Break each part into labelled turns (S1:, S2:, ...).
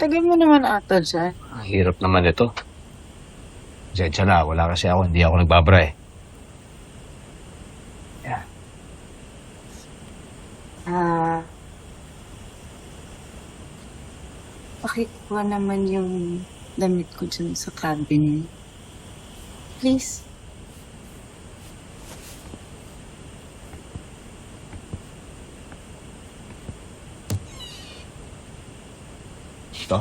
S1: Tagal mo naman ata dyan.
S2: Ang hirap naman ito. Pasensya na, wala kasi ako, hindi ako nagbabra eh. Yan.
S1: Pakikuha naman yung damit ko dyan sa cabin. Please.
S2: Ito?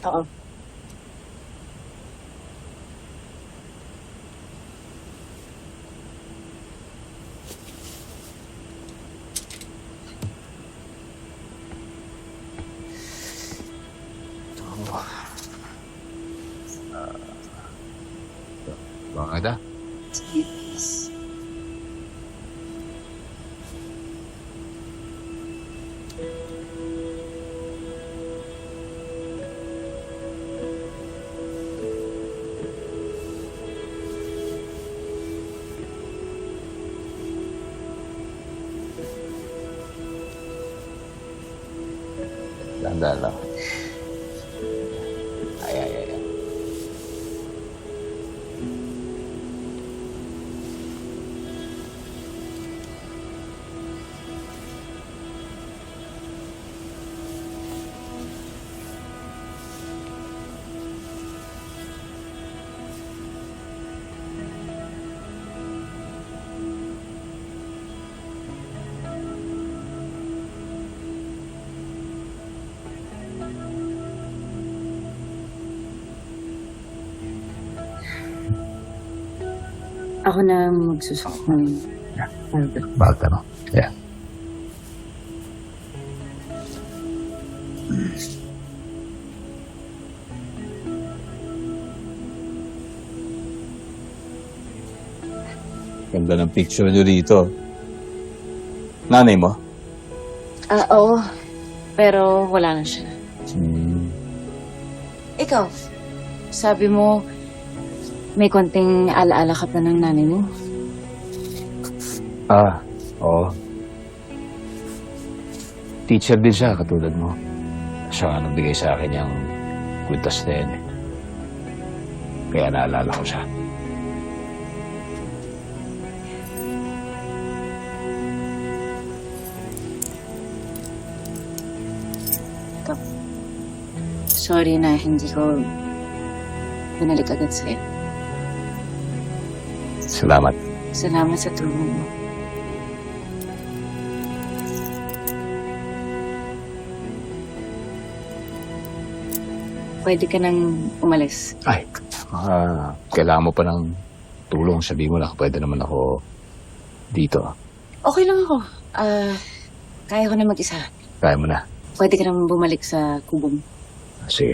S1: Oo.
S2: Bakit ah?
S1: Sige, please.
S2: Dahan-dahan lang. Ay.
S1: Ako na magsusok ng order.
S2: Bakit ano? Yeah. Ganda ng picture nyo dito. Nanay mo?
S1: Oo. Pero wala na siya. Ikaw, sabi mo, may konting alaala ka pa ng nanay mo.
S2: Oo. Teacher din siya, katulad mo. Siya nga nagbigay sa akin yung kwintas na yan eh. Kaya naalala ko siya.
S1: Sorry na hindi ko binalik agad sa'yo.
S2: Salamat.
S1: Salamat sa tulong mo. Pwede ka nang umalis.
S2: Ay, kailangan mo pa ng tulong. Sabihin mo lang, pwede naman ako dito.
S1: Okay lang ako. Kaya ko na mag-isa.
S2: Kaya mo na.
S1: Pwede ka nang bumalik sa kubo mo.
S2: Sige.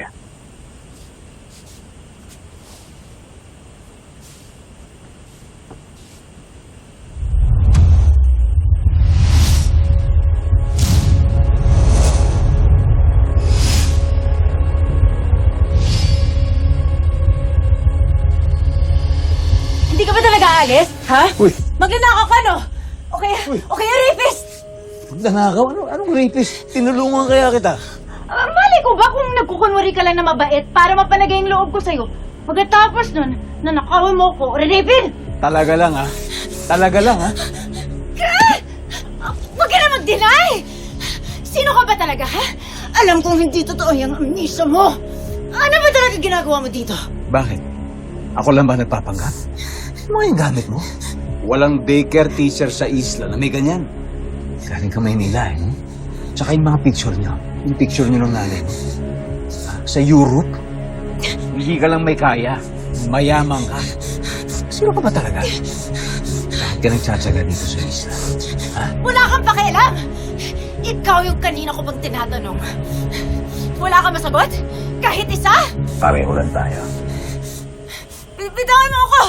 S3: Hindi ka ba talaga aalis? Ha?
S2: Uy!
S3: Magnanakaw ka, no? Okay, rapist!
S2: Magnanakaw? Anong rapist? Tinulungan kaya kita.
S3: Mali ko ba kung nagkukunwari ka lang na mabait para mapanagay yung loob ko sa'yo? Pagkatapos nun, nanakawin mo ko, rapist!
S2: Talaga lang, ha? Talaga lang, ha?
S3: Huwag ka na mag-deny! Sino ka ba talaga, ha? Alam kong hindi totoo yung amnesia mo. Ano ba talaga ginagawa mo dito?
S2: Bakit? Ako lang ba nagpapanggap? Ano yung gamit mo? Walang daycare teacher sa isla na may ganyan. Galing ka Maynila, eh, no? Tsaka yung mga picture niyo. Yung picture niyo ng nanay mo. Sa Europe? Hindi ka lang may kaya. Mayaman ka. Sino ka ba talaga? Bakit ka nagtsatsaga dito sa isla? Ha?
S3: Wala kang pakialam! Ikaw yung kanina ko pang tinatanong. Wala kang masagot? Kahit isa?
S2: Pareho lang tayo.
S3: Bitawan mo ako!